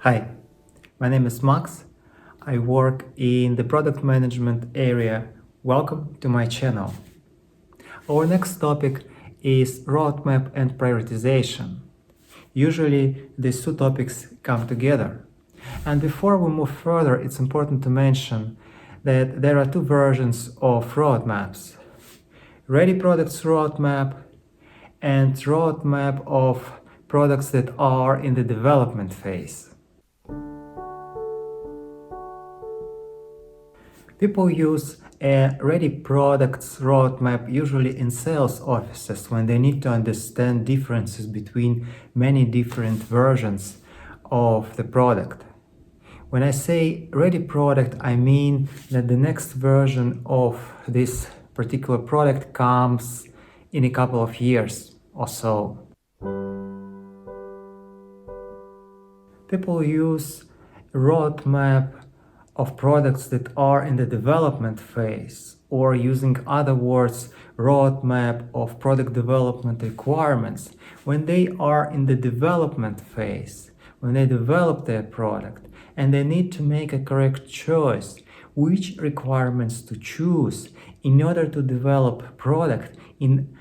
Hi, my name is Max. I work in the product management area. Welcome to my channel. Our next topic is roadmap and prioritization. Usually these two topics come together. And before we move further, it's important to mention that there are two versions of roadmaps. Ready products roadmap and roadmap of products that are in the development phase. People use a ready products roadmap usually in sales offices when they need to understand differences between many different versions of the product. When I say ready product, I mean that the next version of this particular product comes in a couple of years or so. People use a roadmap of products that are in the development phase, or using other words, roadmap of product development requirements when they are in the development phase, when they develop their product and they need to make a correct choice which requirements to choose in order to develop a product in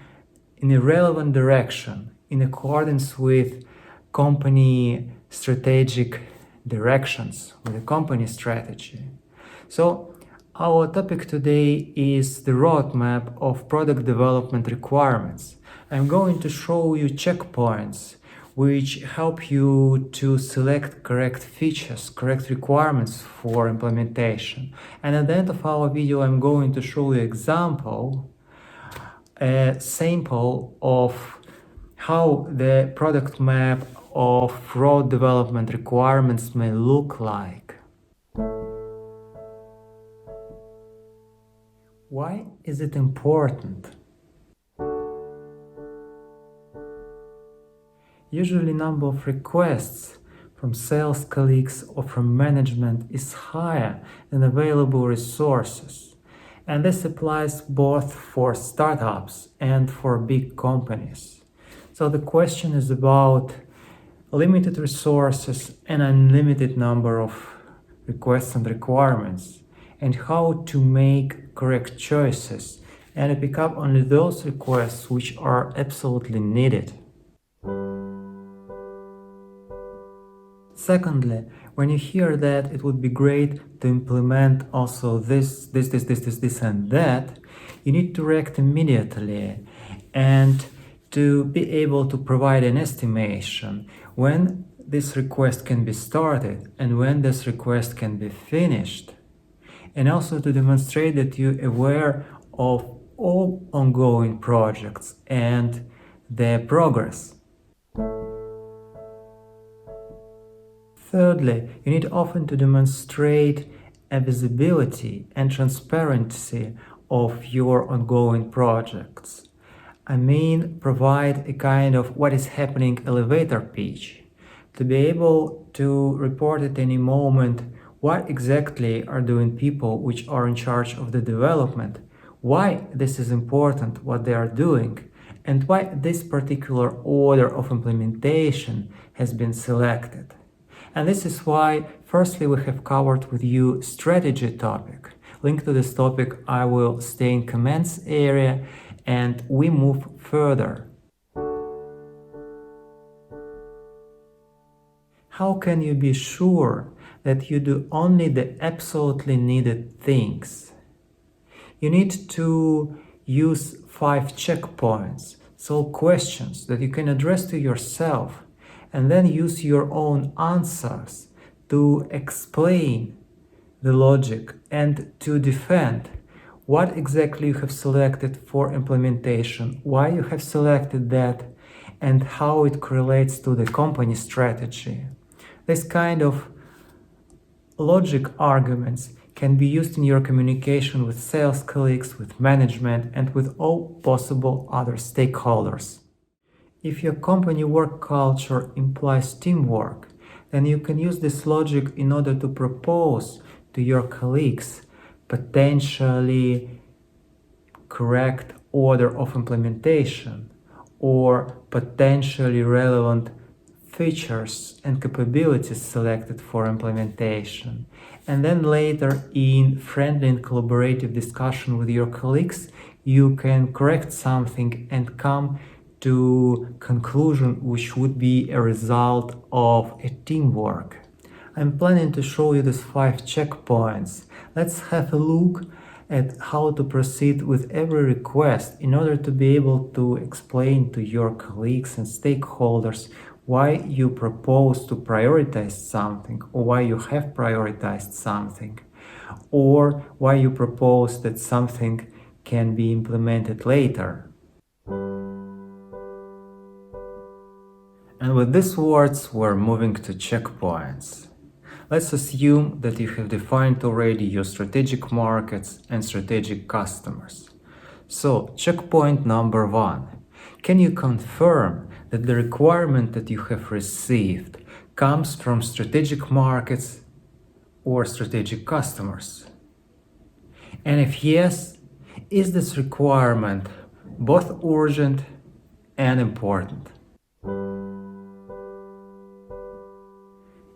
a relevant direction in accordance with company strategic directions, with the company strategy. So our topic today is the roadmap of product development requirements. I'm going to show you checkpoints which help you to select correct features, correct requirements for implementation. And at the end of our video, I'm going to show you a sample of how the product map of road development requirements may look like. Why is it important? Usually number of requests from sales colleagues or from management is higher than available resources. And this applies both for startups and for big companies. So the question is about limited resources and unlimited number of requests and requirements, and how to make correct choices and to pick up only those requests which are absolutely needed. Secondly, when you hear that it would be great to implement also this and that, you need to react immediately and to be able to provide an estimation when this request can be started and when this request can be finished, and also to demonstrate that you're aware of all ongoing projects and their progress. Thirdly, you need often to demonstrate a visibility and transparency of your ongoing projects. I mean, provide a kind of what is happening elevator pitch, to be able to report at any moment what exactly are doing people which are in charge of the development, why this is important, what they are doing, and why this particular order of implementation has been selected. And this is why, firstly, we have covered with you strategy topic. Link to this topic I will stay in comments area, and we move further. How can you be sure that you do only the absolutely needed things? You need to use 5 checkpoints, so questions that you can address to yourself, and then use your own answers to explain the logic and to defend what exactly you have selected for implementation, why you have selected that, and how it correlates to the company strategy. This kind of logic arguments can be used in your communication with sales colleagues, with management, and with all possible other stakeholders. If your company work culture implies teamwork, then you can use this logic in order to propose to your colleagues potentially correct order of implementation or potentially relevant features and capabilities selected for implementation. And then later, in friendly and collaborative discussion with your colleagues, you can correct something and come to conclusion which would be a result of a teamwork. I'm planning to show you these 5 checkpoints. Let's have a look at how to proceed with every request in order to be able to explain to your colleagues and stakeholders why you propose to prioritize something, or why you have prioritized something, or why you propose that something can be implemented later. And with these words, we're moving to checkpoints. Let's assume that you have defined already your strategic markets and strategic customers. So, checkpoint number 1. Can you confirm that the requirement that you have received comes from strategic markets or strategic customers? And if yes, is this requirement both urgent and important?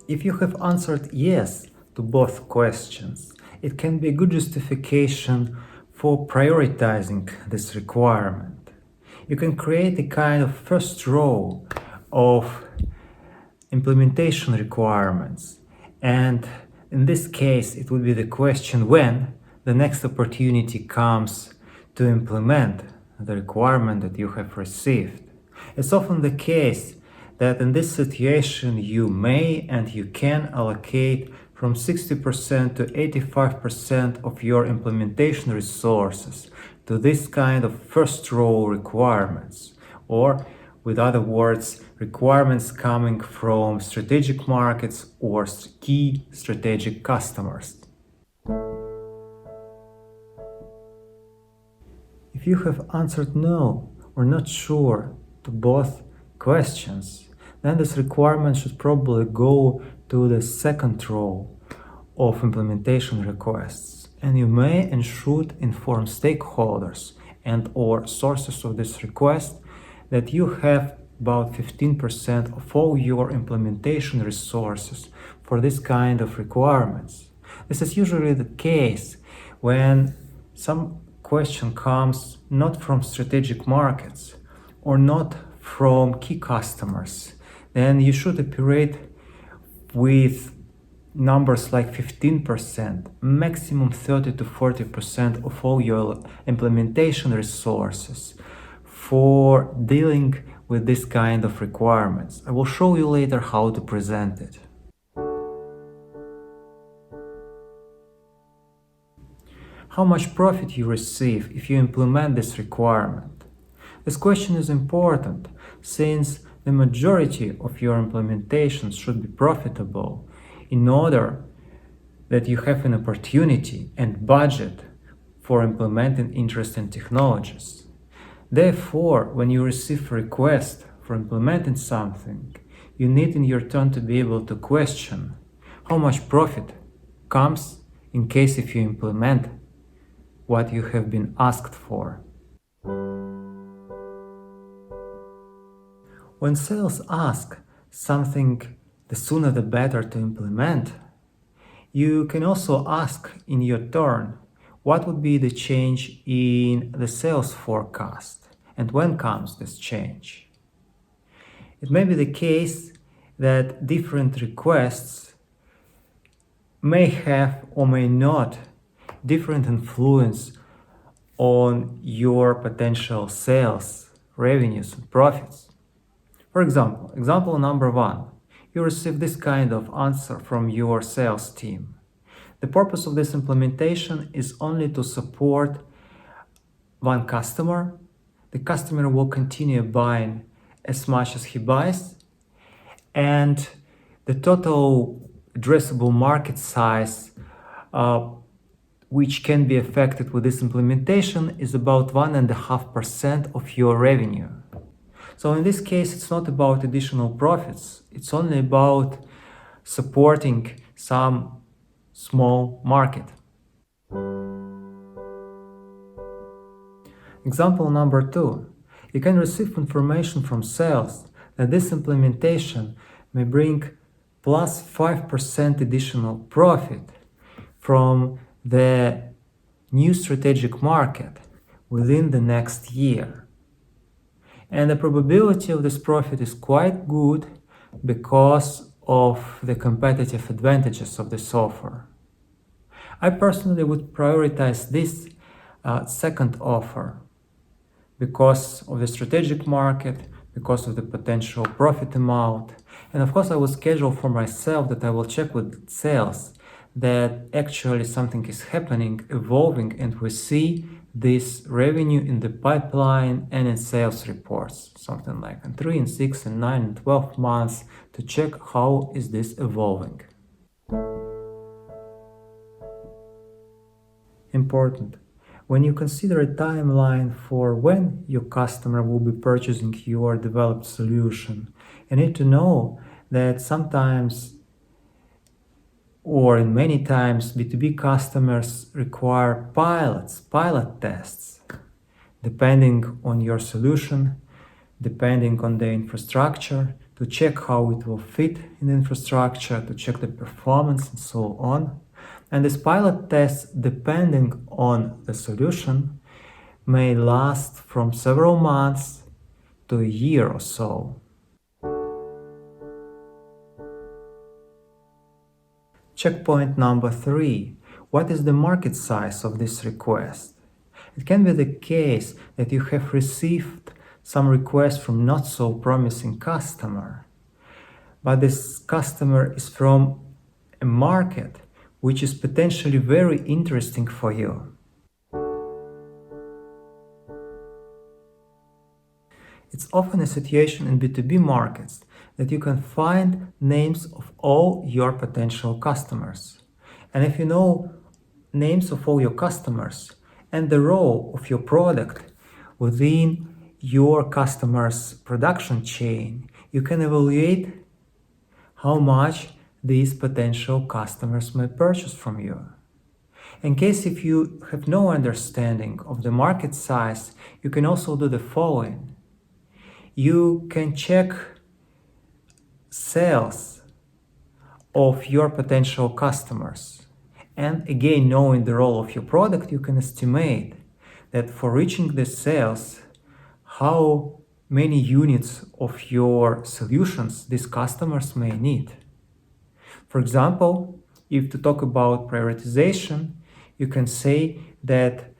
If you have answered yes to both questions, it can be a good justification for prioritizing this requirement. You can create a kind of first row of implementation requirements, and in this case it would be the question when the next opportunity comes to implement the requirement that you have received. It's often the case that in this situation you may and you can allocate from 60% to 85% of your implementation resources to this kind of first row requirements, or with other words, requirements coming from strategic markets or key strategic customers. If you have answered no or not sure to both questions, then this requirement should probably go to the second row of implementation requests, and you may and should inform stakeholders and or sources of this request that you have about 15% of all your implementation resources for this kind of requirements. This is usually the case when some question comes not from strategic markets or not from key customers. Then you should operate with numbers like 15%, maximum 30 to 40% of all your implementation resources for dealing with this kind of requirements. I will show you later how to present it. How much profit you receive if you implement this requirement? This question is important since the majority of your implementations should be profitable in order that you have an opportunity and budget for implementing interesting technologies. Therefore, when you receive a request for implementing something, you need in your turn to be able to question how much profit comes in case if you implement what you have been asked for. When sales ask something the sooner the better to implement, you can also ask in your turn what would be the change in the sales forecast and when comes this change. It may be the case that different requests may have or may not different influence on your potential sales, revenues, and profits. For example number 1, you receive this kind of answer from your sales team. The purpose of this implementation is only to support one customer. The customer will continue buying as much as he buys, and the total addressable market size which can be affected with this implementation is about 1.5% of your revenue. So in this case, it's not about additional profits. It's only about supporting some small market. Example number 2. You can receive information from sales that this implementation may bring plus 5% additional profit from the new strategic market within the next year. And the probability of this profit is quite good because of the competitive advantages of this offer. I personally would prioritize this second offer because of the strategic market, because of the potential profit amount. And of course, I will schedule for myself that I will check with sales that actually something is happening, evolving, and we see this revenue in the pipeline and in sales reports, something like in 3 and 6 and 9 and 12 months to check how is this evolving. Important. When you consider a timeline for when your customer will be purchasing your developed solution, you need to know that sometimes or in many times B2B customers require pilot tests, depending on your solution, depending on the infrastructure, to check how it will fit in the infrastructure, to check the performance and so on. And these pilot tests, depending on the solution, may last from several months to a year or so. Checkpoint number 3. What is the market size of this request? It can be the case that you have received some requests from not so promising customer, but this customer is from a market which is potentially very interesting for you. It's often a situation in B2B markets that you can find names of all your potential customers. And if you know names of all your customers and the role of your product within your customer's production chain, you can evaluate how much these potential customers may purchase from you. In case if you have no understanding of the market size, you can also do the following. You can check sales of your potential customers. And again, knowing the role of your product, you can estimate that for reaching the sales, how many units of your solutions these customers may need. For example, if to talk about prioritization, you can say that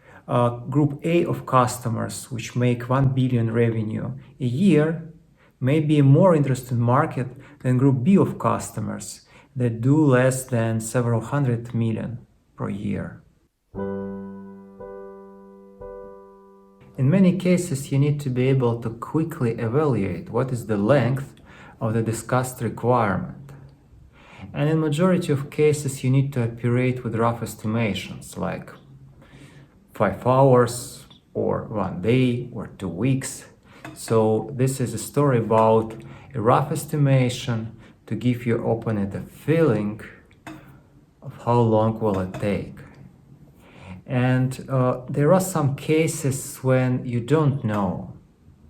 group A of customers, which make 1 billion revenue a year, may be a more interesting market than group B of customers that do less than several hundred million per year. In many cases, you need to be able to quickly evaluate what is the length of the discussed requirement. And in majority of cases, you need to operate with rough estimations like 5 hours or 1 day or 2 weeks. So this is a story about a rough estimation to give your opponent a feeling of how long will it take. And there are some cases when you don't know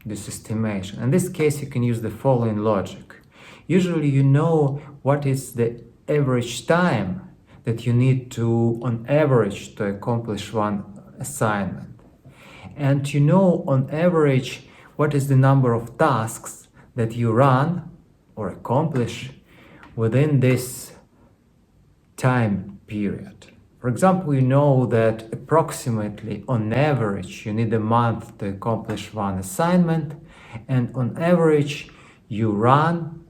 this estimation. In this case, you can use the following logic. Usually you know what is the average time that you need to, on average, to accomplish one assignment. And you know on average what is the number of tasks that you run or accomplish within this time period. For example, you know that approximately on average you need a month to accomplish one assignment, and on average you run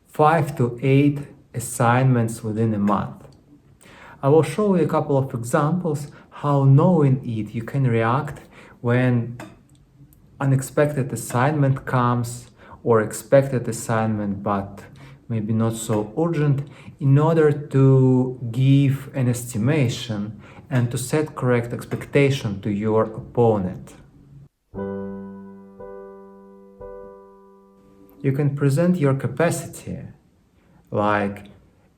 5 to 8 assignments within a month. I will show you a couple of examples how knowing it you can react when unexpected assignment comes or expected assignment but maybe not so urgent, in order to give an estimation and to set correct expectation to your opponent. You can present your capacity, like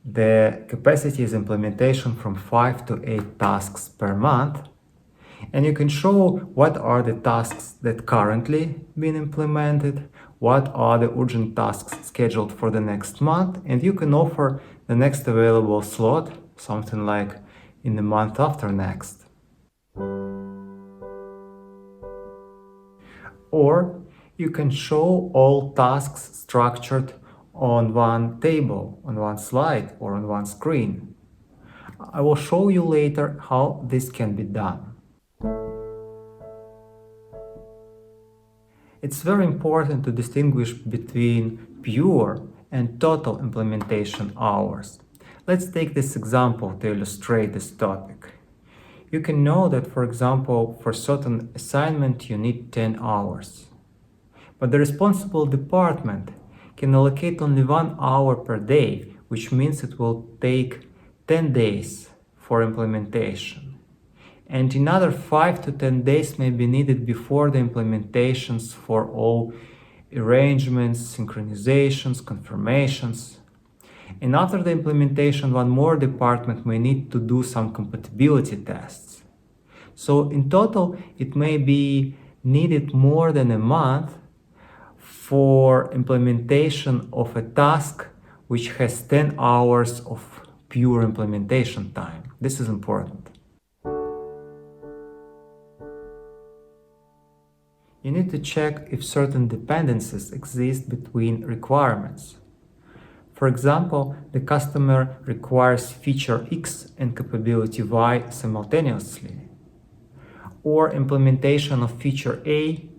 the capacity is implementation from 5 to 8 tasks per month, and you can show what are the tasks that currently been implemented, what are the urgent tasks scheduled for the next month, and you can offer the next available slot, something like in the month after next. Or you can show all tasks structured on one table, on one slide, or on one screen. I will show you later how this can be done. It's very important to distinguish between pure and total implementation hours. Let's take this example to illustrate this topic. You can know that, for example, for certain assignment you need 10 hours. But the responsible department can allocate only 1 hour per day, which means it will take 10 days for implementation. And another 5 to 10 days may be needed before the implementations for all arrangements, synchronizations, confirmations. And after the implementation, one more department may need to do some compatibility tests. So in total, it may be needed more than a month for implementation of a task which has 10 hours of pure implementation time. This is important. You need to check if certain dependencies exist between requirements. For example, the customer requires feature X and capability Y simultaneously. Or implementation of feature A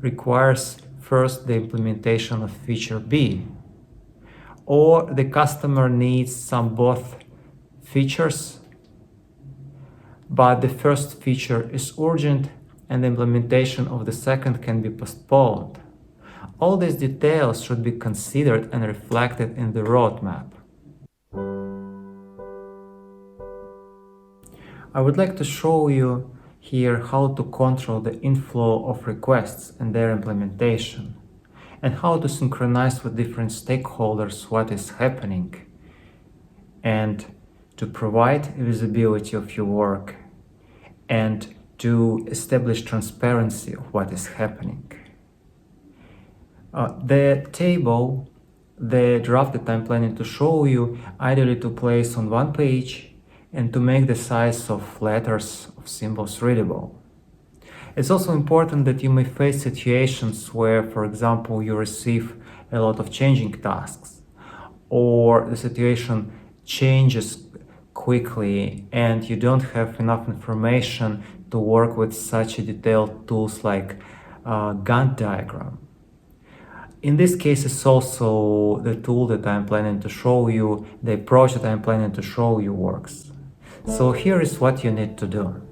requires first the implementation of feature B. Or the customer needs some both features, but the first feature is urgent and the implementation of the second can be postponed. All these details should be considered and reflected in the roadmap. I would like to show you here how to control the inflow of requests and their implementation, and how to synchronize with different stakeholders what is happening, and to provide visibility of your work, and to establish transparency of what is happening. The table, the draft that I'm planning to show you, ideally to place on one page and to make the size of letters, of symbols readable. It's also important that you may face situations where, for example, you receive a lot of changing tasks, or the situation changes quickly and you don't have enough information to work with such a detailed tools like Gantt diagram. In this case, it's also the tool that I'm planning to show you, the approach that I'm planning to show you works. So here is what you need to do.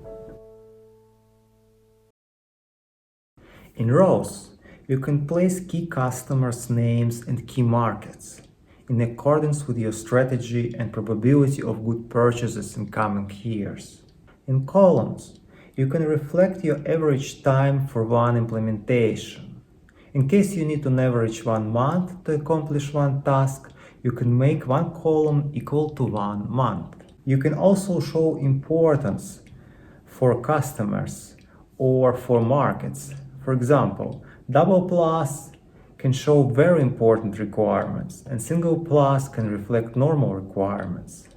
In rows, you can place key customers' names and key markets in accordance with your strategy and probability of good purchases in coming years. In columns, you can reflect your average time for one implementation. In case you need an average 1 month to accomplish one task, you can make one column equal to 1 month. You can also show importance for customers or for markets. For example, double plus can show very important requirements, and single plus can reflect normal requirements.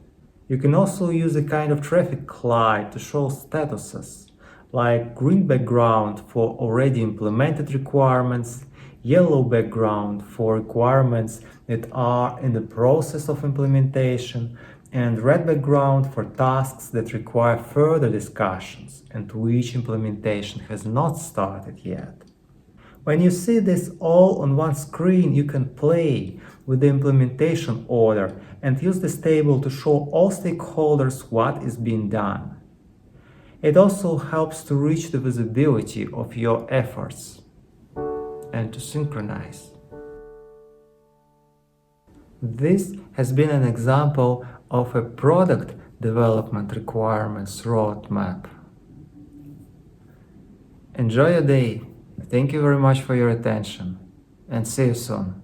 You can also use a kind of traffic light to show statuses, like green background for already implemented requirements, yellow background for requirements that are in the process of implementation, and red background for tasks that require further discussions and which implementation has not started yet. When you see this all on one screen, you can play with the implementation order and use this table to show all stakeholders what is being done. It also helps to reach the visibility of your efforts and to synchronize. This has been an example of a product development requirements roadmap. Enjoy your day. Thank you very much for your attention, and see you soon.